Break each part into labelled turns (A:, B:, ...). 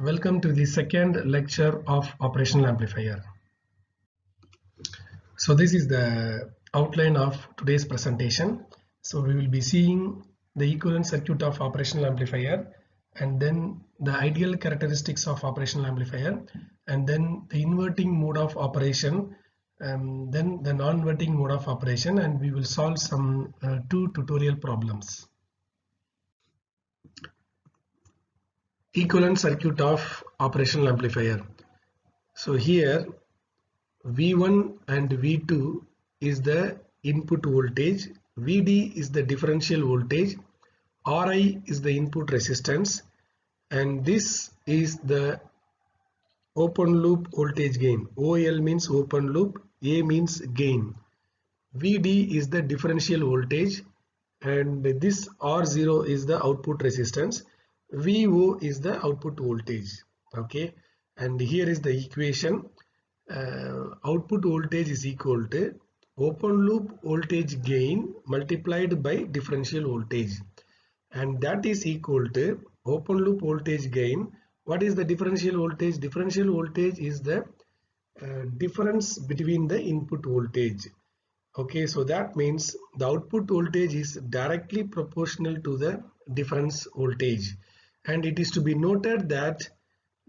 A: Welcome to the second lecture of operational amplifier. So this is the outline of today's presentation. So we will be seeing the equivalent circuit of operational amplifier, and then the ideal characteristics of operational amplifier, and then the inverting mode of operation, then the non-inverting mode of operation, and we will solve some two tutorial problems. Equivalent circuit of operational amplifier. So here V1 and V2 is the input voltage, VD is the differential voltage, RI is the input resistance, and this is the open loop voltage gain. OL means open loop, A means gain. VD is the differential voltage, and this R0 is the output resistance. VO is the output voltage. Okay, and here is the equation. Output voltage is equal to open loop voltage gain multiplied by differential voltage, and that is equal to open loop voltage gain. What is the differential voltage? Differential voltage is the difference between the input voltage. Okay, so that means the output voltage is directly proportional to the difference voltage, and it is to be noted that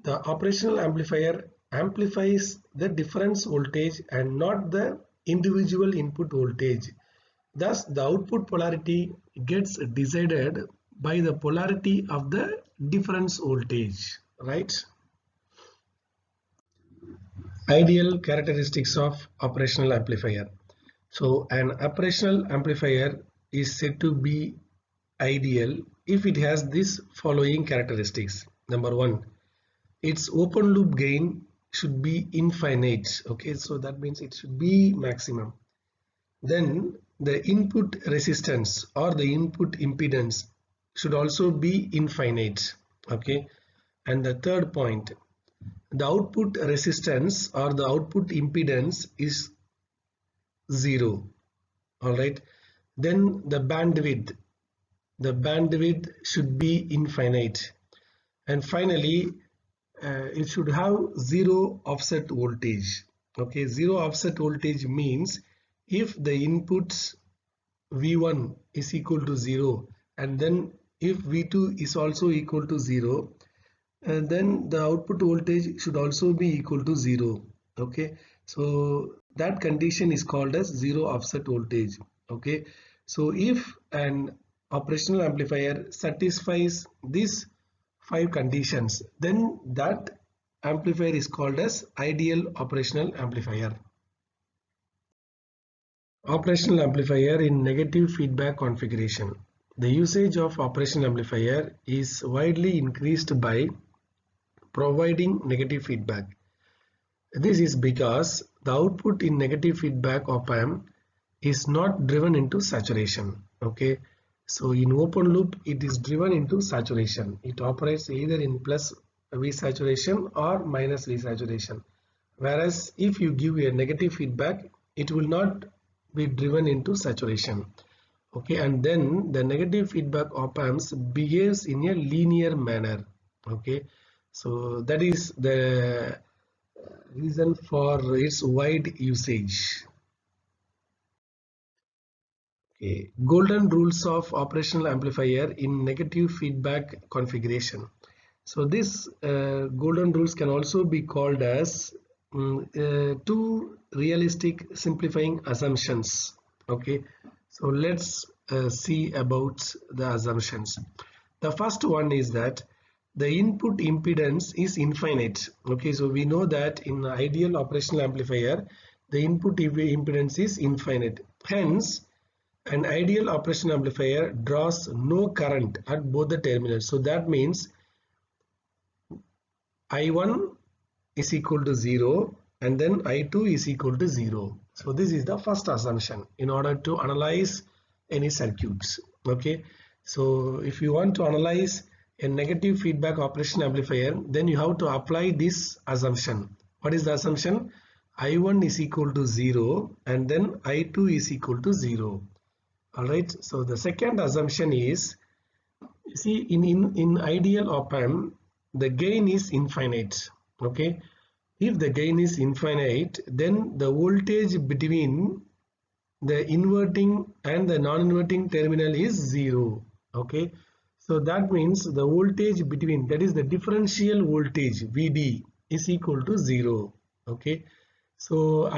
A: the operational amplifier amplifies the difference voltage and not the individual input voltage. Thus, the output polarity gets decided by the polarity of the difference voltage, right? Ideal characteristics of operational amplifier. So an operational amplifier is said to be ideal if it has this following characteristics. Number one, its open loop gain should be infinite. Okay, so that means it should be maximum. Then the input resistance or the input impedance should also be infinite. Okay, and the third point, the output resistance or the output impedance is 0. All right, then the bandwidth should be infinite, and finally it should have zero offset voltage. Okay, zero offset voltage means if the inputs V1 is equal to 0, and then if V2 is also equal to 0, and then the output voltage should also be equal to 0. Okay, so that condition is called as zero offset voltage. Okay, so if an operational amplifier satisfies these 5 conditions, then that amplifier is called as ideal operational amplifier. Operational amplifier in negative feedback configuration. The usage of operational amplifier is widely increased by providing negative feedback. This is because the output in negative feedback op-amp is not driven into saturation. Okay, so in open loop it is driven into saturation. It operates either in plus V saturation or minus V saturation, whereas if you give a negative feedback, it will not be driven into saturation. Okay, and then the negative feedback op-amps behaves in a linear manner. Okay, so that is the reason for its wide usage. Okay. Golden rules of operational amplifier in negative feedback configuration. So this golden rules can also be called as two realistic simplifying assumptions. Okay, so let's see about the assumptions. The first one is that the input impedance is infinite. Okay, so we know that in ideal operational amplifier the input impedance is infinite. Hence, an ideal operational amplifier draws no current at both the terminals. So that means I1 is equal to 0 and then I2 is equal to 0. So this is the first assumption in order to analyze any circuits. Okay, so if you want to analyze a negative feedback operational amplifier, then you have to apply this assumption. What is the assumption? I1 is equal to 0 and then I2 is equal to 0. All right, so the second assumption is, you see, in ideal op-amp the gain is infinite. Okay, if the gain is infinite, then the voltage between the inverting and the non-inverting terminal is 0. Okay, so that means the voltage between, that is the differential voltage Vd, is equal to 0. Okay, so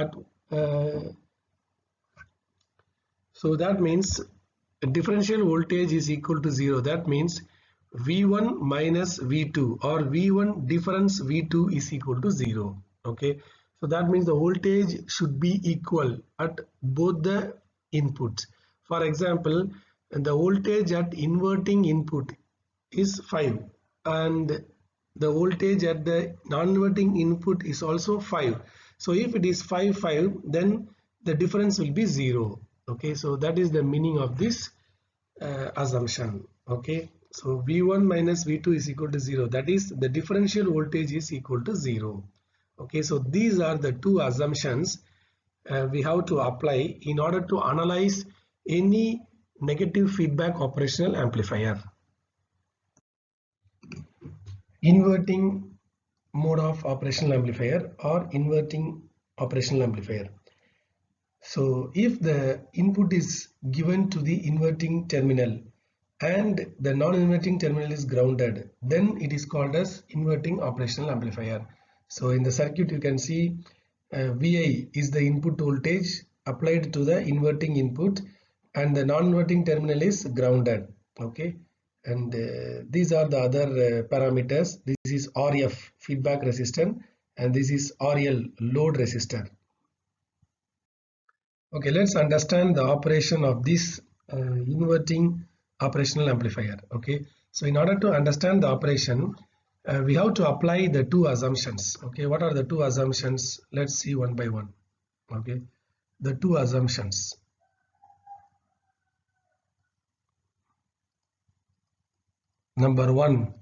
A: that means differential voltage is equal to 0. That means V1 minus V2 or V1 difference V2 is equal to 0. Okay, so that means the voltage should be equal at both the inputs. For example, the voltage at inverting input is 5 and the voltage at the non-inverting input is also 5. So if it is 5, then the difference will be 0. Okay, so that is the meaning of this assumption. Okay, so V1 minus V2 is equal to 0. That is, the differential voltage is equal to 0. Okay, so these are the two assumptions we have to apply in order to analyze any negative feedback operational amplifier. Inverting mode of operational amplifier or inverting operational amplifier. So if the input is given to the inverting terminal and the non-inverting terminal is grounded, then it is called as inverting operational amplifier. So in the circuit you can see Vi is the input voltage applied to the inverting input and the non-inverting terminal is grounded. Okay, and these are the other parameters. This is RF, feedback resistor, and this is RL, load resistor. Okay, let's understand the operation of this inverting operational amplifier. Okay, so in order to understand the operation, we have to apply the two assumptions. Okay, what are the two assumptions? Let's see one by one. Okay, the two assumptions. Number one,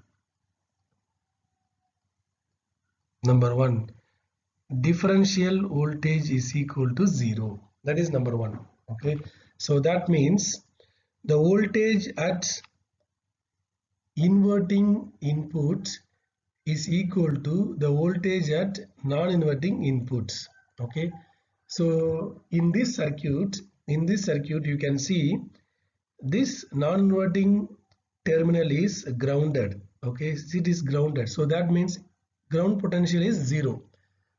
A: differential voltage is equal to 0. That is number one. Okay, so that means the voltage at inverting input is equal to the voltage at non-inverting inputs. Okay, so in this circuit you can see this non-inverting terminal is grounded. Okay, it is grounded, so that means ground potential is 0.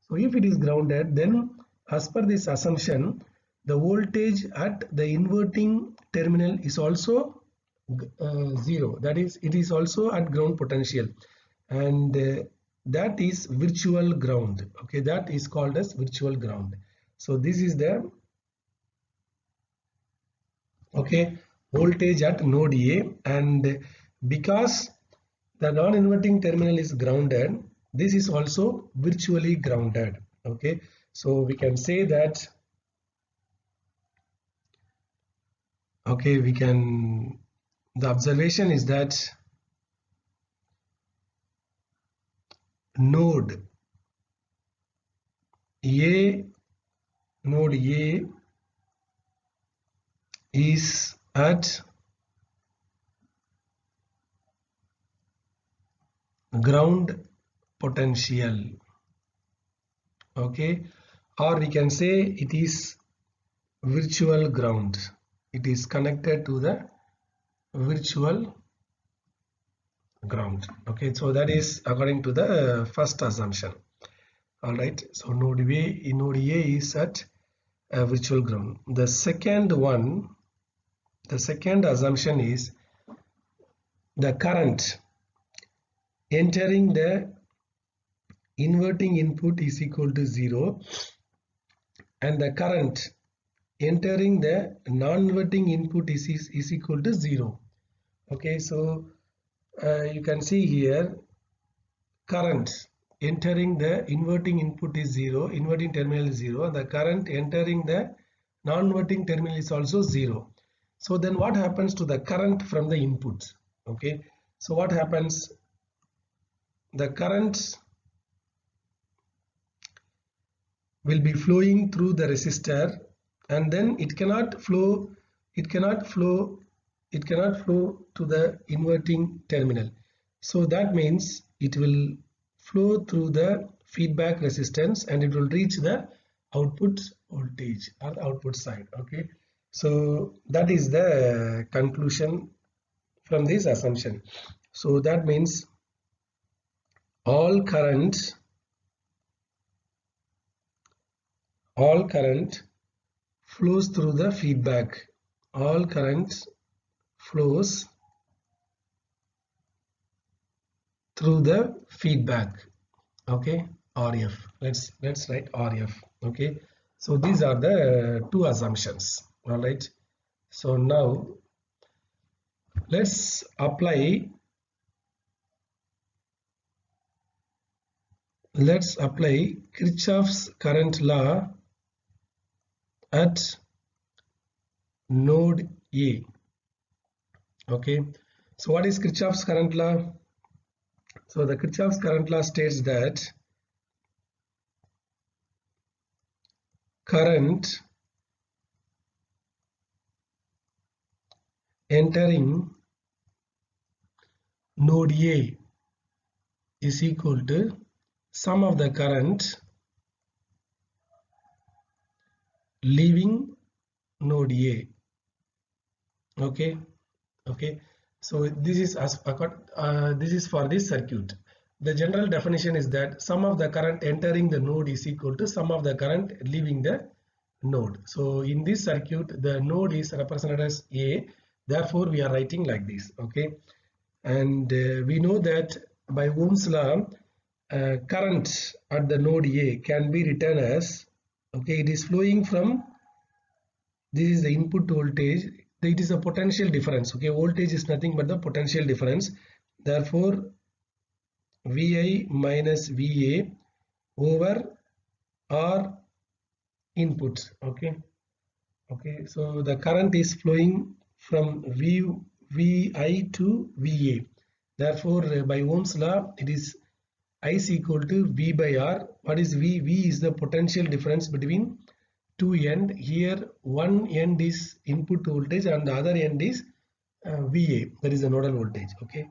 A: So if it is grounded, then as per this assumption, the voltage at the inverting terminal is also 0. That is, it is also at ground potential, and that is virtual ground. Okay, that is called as virtual ground. So this is the voltage at node A, and because the non-inverting terminal is grounded, this is also virtually grounded. Okay, so we can say that the observation is that node A is at ground potential. Okay, or we can say it is virtual ground. It is connected to the virtual ground. Okay, so that is according to the first assumption. All right, so node A is at virtual ground. The second assumption is the current entering the inverting input is equal to 0 and the current entering the non-inverting input is equal to 0. Okay, so you can see here current entering the inverting input is 0, inverting terminal is 0, the current entering the non-inverting terminal is also 0. So then what happens to the current from the input? Okay, so what happens? The current will be flowing through the resistor, and then it cannot flow to the inverting terminal. So that means it will flow through the feedback resistance and it will reach the output voltage or the output side. Okay, so that is the conclusion from this assumption. So that means all current flows through the feedback. All current flows through the feedback. Okay, RF. Let's write RF. Okay, so these are the two assumptions. All right, so now let's apply Kirchhoff's current law at node A. Okay, so what is Kirchhoff's current law? So the Kirchhoff's current law states that current entering node A is equal to sum of the current leaving node A. Okay, so this is this is for this circuit. The general definition is that sum of the current entering the node is equal to sum of the current leaving the node. So in this circuit, the node is represented as A. Therefore, we are writing like this. Okay, and we know that by Ohm's law, current at the node A can be written as, okay, it is flowing from, this is the input voltage, it is a potential difference. Okay, voltage is nothing but the potential difference. Therefore, Vi minus Va over R input. Okay, so the current is flowing from Vi to Va. Therefore, by Ohm's law, it is I is equal to V by R. What is V? V is the potential difference between two end. Here one end is input voltage and the other end is Va, that is the nodal voltage. Okay,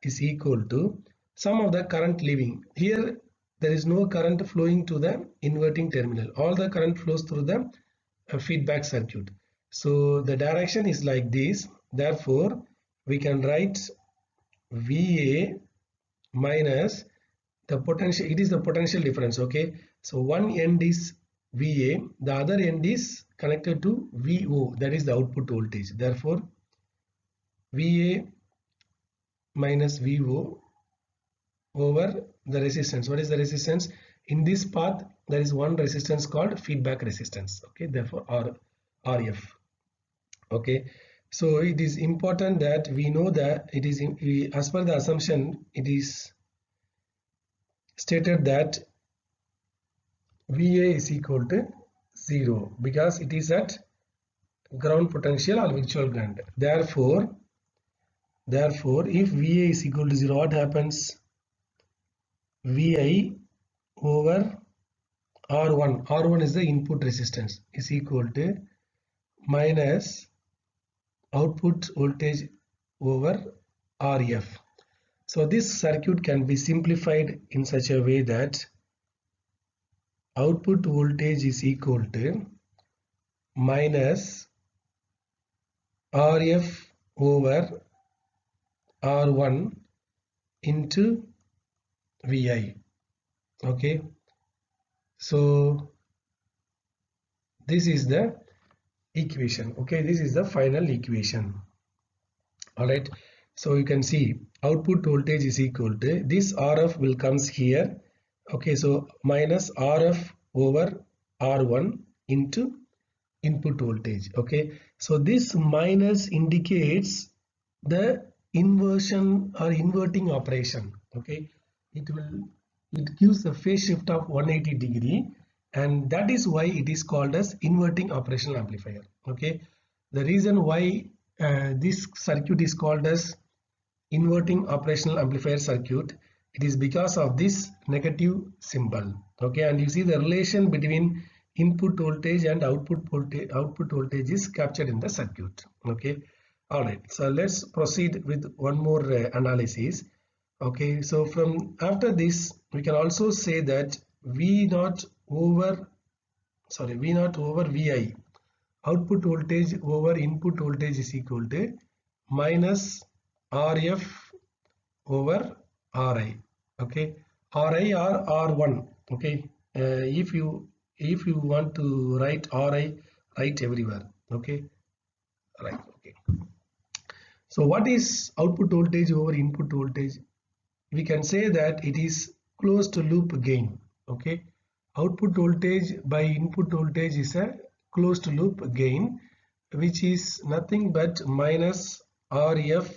A: is equal to sum of the current leaving. Here there is no current flowing to the inverting terminal. All the current flows through the feedback circuit. So the direction is like this. Therefore, we can write Va minus the potential. It is the potential difference. Okay, so one end is Va, the other end is connected to Vo, that is the output voltage. Therefore, Va minus Vo over the resistance. What is the resistance? In this path, there is one resistance called feedback resistance. Okay, therefore RF. Okay, so it is important that we know that it is, as per the assumption, it is stated that Va is equal to 0 because it is at ground potential or virtual ground. Therefore, if Va is equal to 0, what happens? Vi over R1 is the input resistance, is equal to minus output voltage over RF. So this circuit can be simplified in such a way that output voltage is equal to minus RF over R1 into Vi. Okay, so this is the equation. Okay, this is the final equation. All right, so you can see output voltage is equal to this RF will comes here. Okay, so minus RF over R1 into input voltage. Okay, so this minus indicates the inversion or inverting operation. Okay, it gives a phase shift of 180 degree, and that is why it is called as inverting operational amplifier. Okay, the reason why this circuit is called as inverting operational amplifier circuit, it is because of this negative symbol. Okay, and you see the relation between input voltage and output voltage is captured in the circuit. Okay, all right, so let's proceed with one more analysis. Okay, so from after this we can also say that V naught over Vi, output voltage over input voltage is equal to minus Rf over Ri. Okay, Ri or R1. Okay, if you want to write Ri, write everywhere. Okay, right. Okay, so what is output voltage over input voltage? We can say that it is closed loop gain. Okay, output voltage by input voltage is a closed loop gain, which is nothing but minus Rf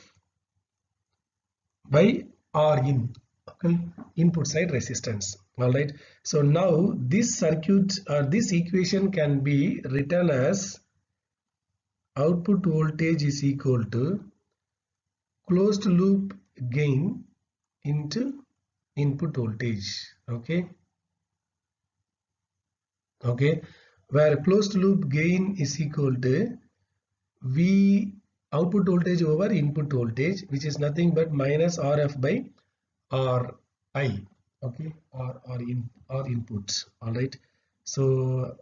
A: by Rin. Okay, input side resistance. All right, so now this circuit or this equation can be written as output voltage is equal to closed loop gain into input voltage. Okay, where closed loop gain is equal to V output voltage over input voltage, which is nothing but minus Rf by Ri. Okay, or inputs. All right, so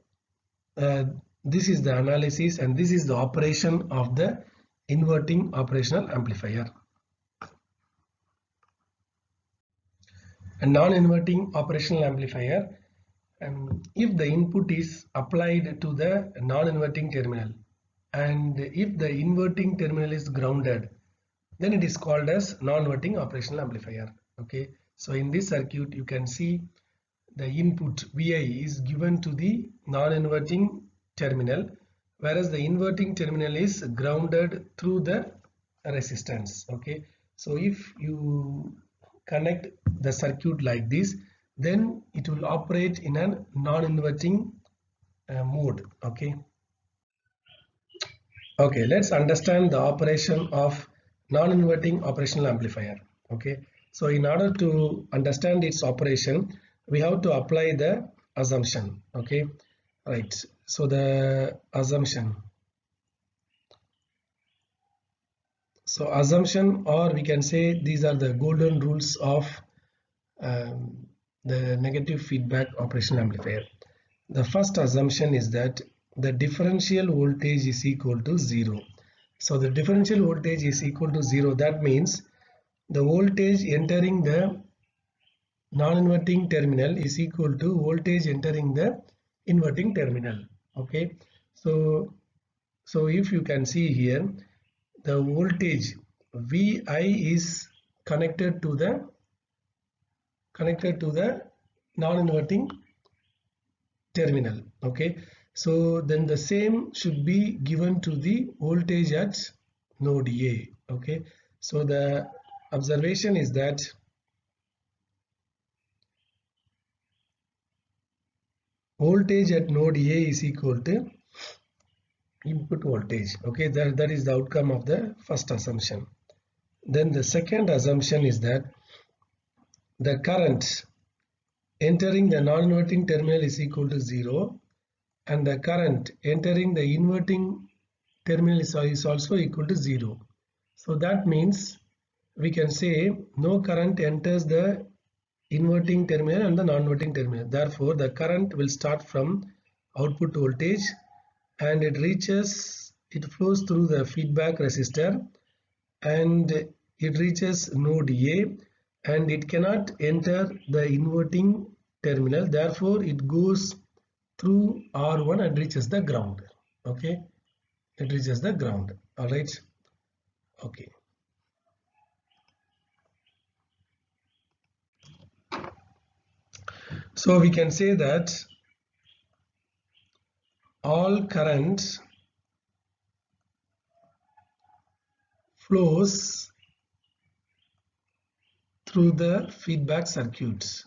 A: this is the analysis and this is the operation of the inverting operational amplifier. A non-inverting operational amplifier, if the input is applied to the non-inverting terminal and if the inverting terminal is grounded, then it is called as non-inverting operational amplifier. Okay, so in this circuit you can see the input Vi is given to the non-inverting terminal, whereas the inverting terminal is grounded through the resistance. Okay, so if you connect the circuit like this, then it will operate in a non-inverting mode. Okay, let's understand the operation of non-inverting operational amplifier. Okay, so in order to understand its operation, we have to apply the assumption. Okay, right, so the assumption, or we can say these are the golden rules of the negative feedback operational amplifier. The first assumption is that the differential voltage is equal to 0. So the differential voltage is equal to 0. That means the voltage entering the non-inverting terminal is equal to voltage entering the inverting terminal. Okay, so if you can see here, the voltage Vi is connected to the non-inverting terminal. Okay, so then the same should be given to the voltage at node A. Okay, so the observation is that voltage at node A is equal to input voltage. Okay, that is the outcome of the first assumption. Then the second assumption is that the current entering the non-inverting terminal is equal to 0 and the current entering the inverting terminal is also equal to 0. So that means we can say no current enters the inverting terminal and the non-inverting terminal. Therefore, the current will start from output voltage and it flows through the feedback resistor and it reaches node A and it cannot enter the inverting terminal. Therefore, it goes through R1 and reaches the ground. Okay, it reaches the ground. All right. Okay. So we can say that all current flows through the feedback circuits.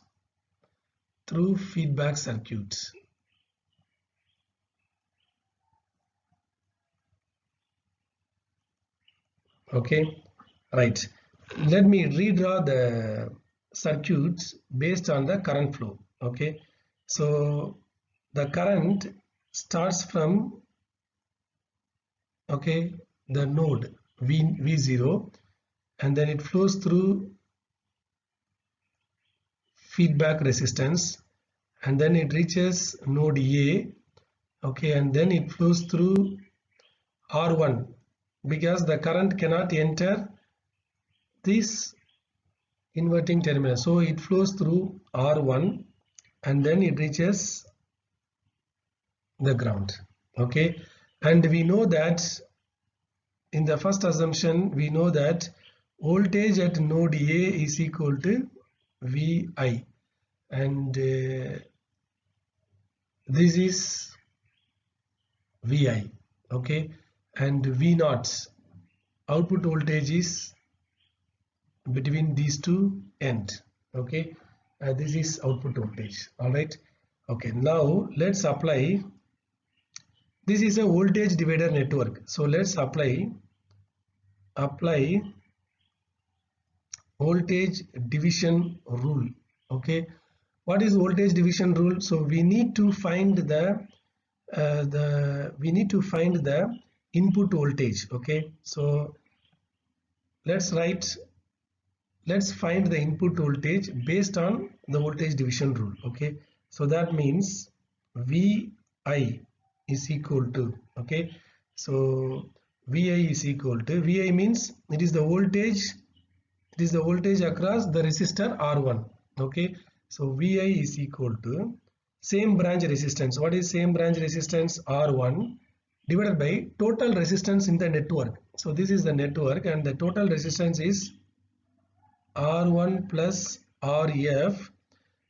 A: Okay, right. Let me redraw the circuits based on the current flow. Okay, so the current starts from the node V0 and then it flows through feedback resistance, and then it reaches node A, okay, and then it flows through R1 because the current cannot enter this inverting terminal, so it flows through R1 and then it reaches the ground, okay. And we know that in the first assumption we know that voltage at node A is equal to VI, and this is VI, okay, and V0 output voltage is between these two ends, okay. This is output voltage, all right. Okay, now let's apply. This is a voltage divider network, so let's apply voltage division rule, okay. What is voltage division rule? So we need to find the input voltage, okay. So let's find the input voltage based on the voltage division rule, okay. So that means VI is equal to, okay, so VI is equal to, VI means it is the voltage across the resistor R1, okay. So VI is equal to same branch resistance. What is same branch resistance? R1 divided by total resistance in the network. So this is the network and the total resistance is R1 plus RF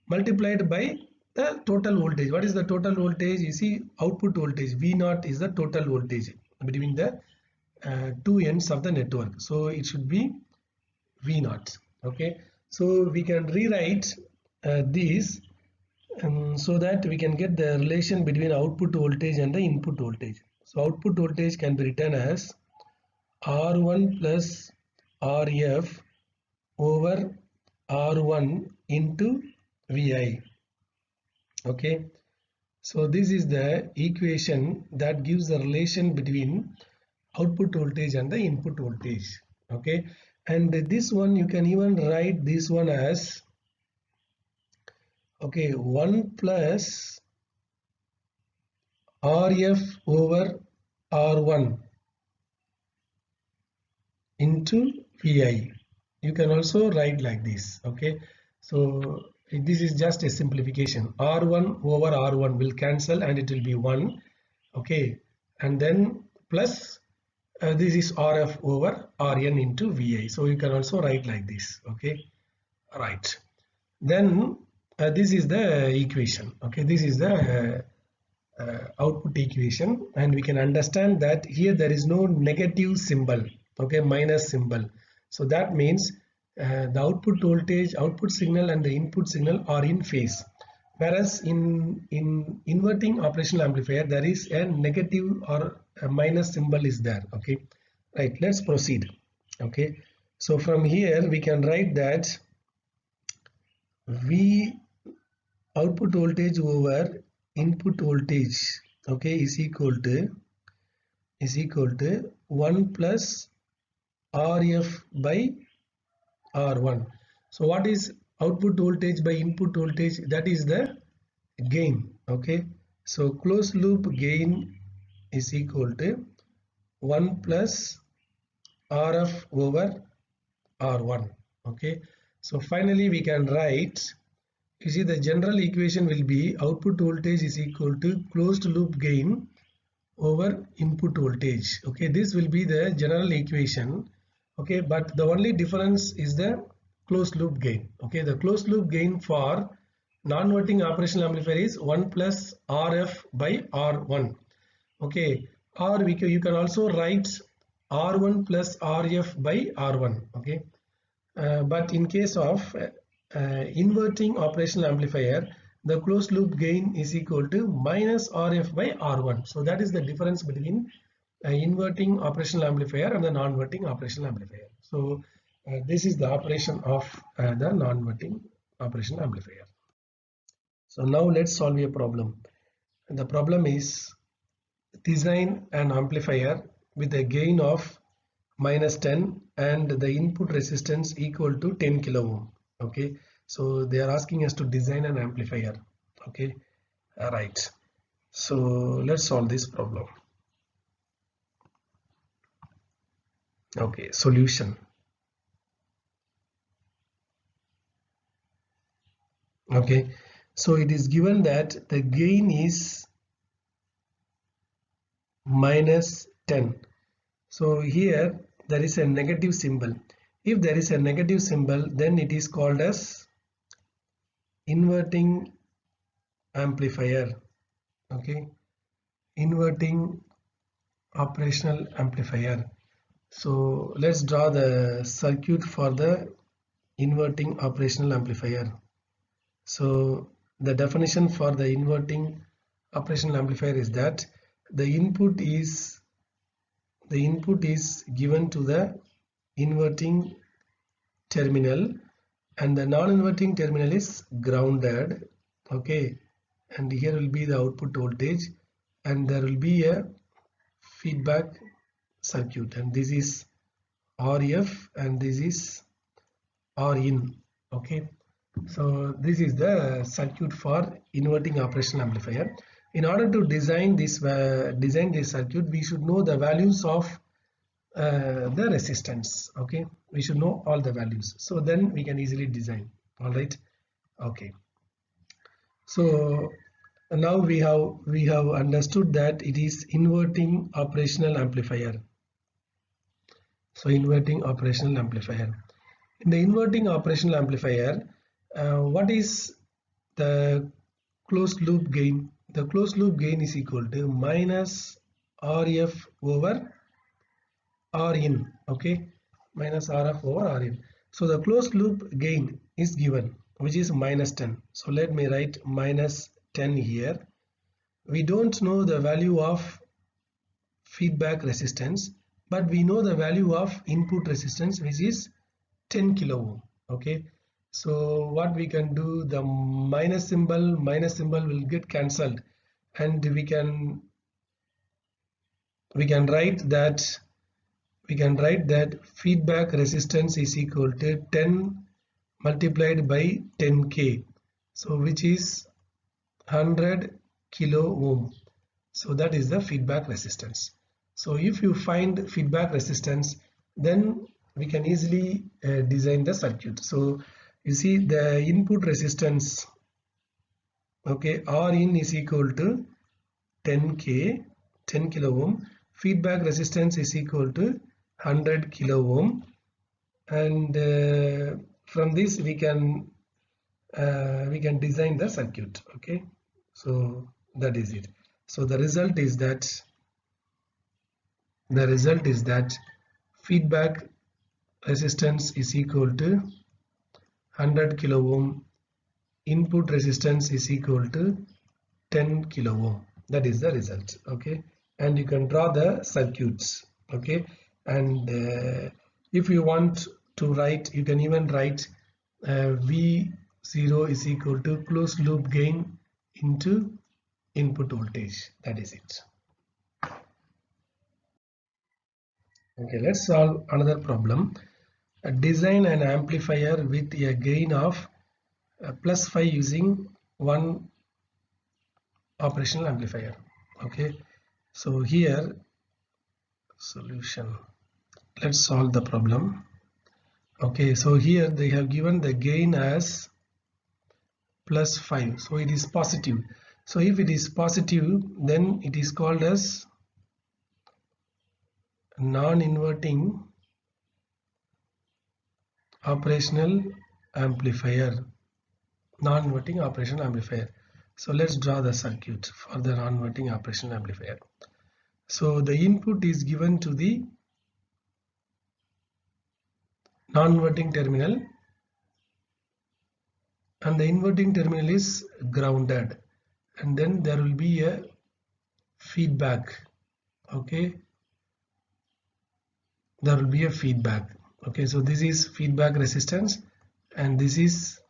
A: multiplied by the total voltage. What is the total voltage? You see, output voltage V0 is the total voltage between the two ends of the network, so it should be V0, okay. So we can rewrite this so that we can get the relation between output voltage and the input voltage. So output voltage can be written as R1 plus RF over R1 into VI, okay. So this is the equation that gives the relation between output voltage and the input voltage, okay. And this one you can even write this one as, okay, 1 plus RF over R1 into VI. You can also write like this, okay. So this is just a simplification. R1 over R1 will cancel and it will be 1, okay, and then plus this is RF over RN into VI. So you can also write like this, okay, right. Then this is the equation, okay. This is the output equation, and we can understand that here there is no negative symbol, okay, minus symbol. So that means the output voltage, output signal and the input signal are in phase, whereas in inverting operational amplifier there is a negative or a minus symbol is there, okay, right. Let's proceed, okay. So from here we can write that V output voltage over input voltage, okay, is equal to 1 plus RF by R1. So what is output voltage by input voltage? That is the gain, okay. So closed loop gain is equal to 1 plus RF over R1, okay. So finally we can write, you see, the general equation will be output voltage is equal to closed loop gain over input voltage, okay. This will be the general equation, okay, but the only difference is the closed loop gain, okay. The closed loop gain for non-inverting operational amplifier is 1 plus RF by R1, okay, or you can also write R1 plus RF by R1, okay. But in case of inverting operational amplifier, the closed loop gain is equal to minus RF by R1. So that is the difference between inverting operational amplifier and the non-inverting operational amplifier. So this is the operation of the non-inverting operational amplifier. So now let's solve a problem. And the problem is design an amplifier with a gain of minus 10 and the input resistance equal to 10 kilo ohm, okay. So they are asking us to design an amplifier. Okay, right. So let's solve this problem. Okay, solution. Okay, so it is given that the gain is minus 10. So here there is a negative symbol. If there is a negative symbol, then it is called as inverting amplifier. Okay, inverting operational amplifier. So let's draw the circuit for the inverting operational amplifier. So the definition for the inverting operational amplifier is that the input is given to the inverting terminal and the non-inverting terminal is grounded. Okay, and here will be the output voltage and there will be a feedback circuit, and this is RF and this is RIN. Okay, so this is the circuit for inverting operational amplifier. In order to design this circuit, we should know the values of the resistance. Okay, we should know all the values, so then we can easily design. All right. Okay, so now we have understood that it is inverting operational amplifier. So inverting operational amplifier. In the inverting operational amplifier, what is the closed loop gain? The closed loop gain is equal to minus RF over Rin. Okay, minus RF over Rin. So the closed loop gain is given, which is minus 10. So let me write minus 10 here. We don't know the value of feedback resistance, but we know the value of input resistance, which is 10 kilo ohm. Okay, so what we can do, the minus symbol will get cancelled, and we can write that feedback resistance is equal to 10 multiplied by 10k, so which is 100 kilo ohm. So that is the feedback resistance. So if you find feedback resistance, then we can easily design the circuit. So you see the input resistance, okay, Rin is equal to 10 kilo ohm. Feedback resistance is equal to 100 kilo ohm, and from this we can design the circuit. Okay, so that is it. So the result is that feedback resistance is equal to 100 kilo ohm, input resistance is equal to 10 kilo ohm. That is the result. Okay, and you can draw the circuits. Okay, and if you want to write, you can even write V0 is equal to closed loop gain into input voltage. That is it. Okay, let's solve another problem. Design an amplifier with a gain of plus 5 using one operational amplifier. Okay, so here solution. Let's solve the problem. Okay, so here they have given the gain as plus 5, so it is positive. So if it is positive, then it is called as non-inverting operational amplifier. Non-inverting operational amplifier. So let's draw the circuit for the non-inverting operational amplifier. So the input is given to the non-inverting terminal and the inverting terminal is grounded, and then there will be a feedback. Okay, there will be a feedback. Okay, so this is feedback resistance and this is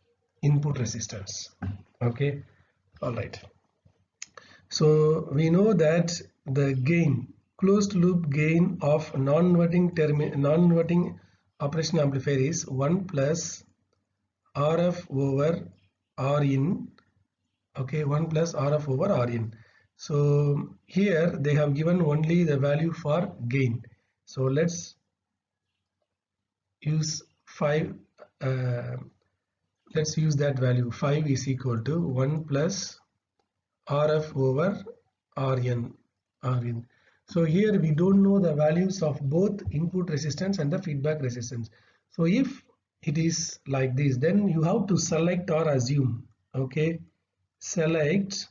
A: input resistance. Okay, all right. So we know that the gain, closed loop gain of non-inverting operational amplifier is 1 plus RF over Rin. Okay, 1 plus RF over Rin. So here they have given only the value for gain. So let's use 5. Let's use that value. 5 is equal to 1 plus RF over Rin. So here we don't know the values of both input resistance and the feedback resistance. So if it is like this, then you have to select or assume. Okay, select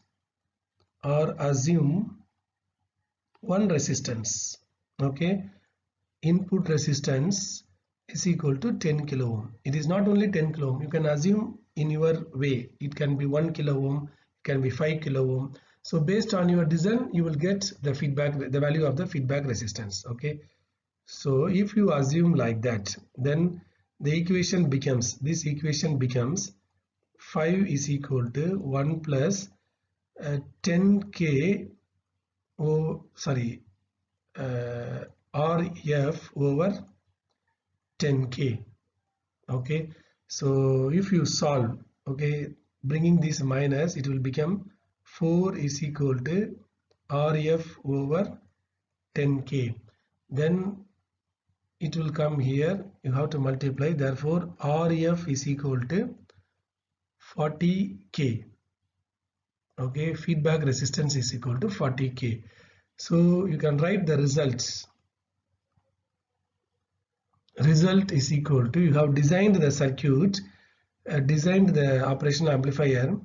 A: or assume one resistance. Okay, input resistance is equal to 10 kilo ohm. It is not only 10 kilo ohm. You can assume in your way. It can be 1 kilo ohm, it can be 5 kilo ohm. So based on your design, you will get the feedback, the value of the feedback resistance. Okay. So if you assume like that, then the equation becomes, this equation becomes 5 is equal to 1 plus 10k RF over 10k. Okay, so if you solve, okay, bringing this minus, it will become 4 is equal to RF over 10k. Then it will come here, you have to multiply, therefore RF is equal to 40k. Okay, feedback resistance is equal to 40k. So you can write the results. Result is equal to, you have designed the circuit, designed the operational amplifier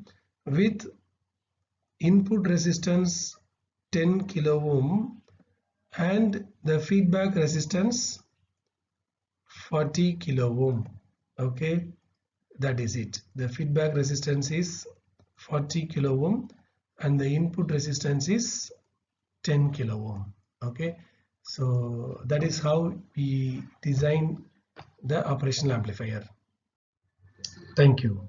A: with input resistance 10 kilo ohm and the feedback resistance 40 kilo ohm. Okay, that is it. The feedback resistance is 40 kilo ohm and the input resistance is 10 kilo ohm. Okay, so that is how we design the operational amplifier. Thank you.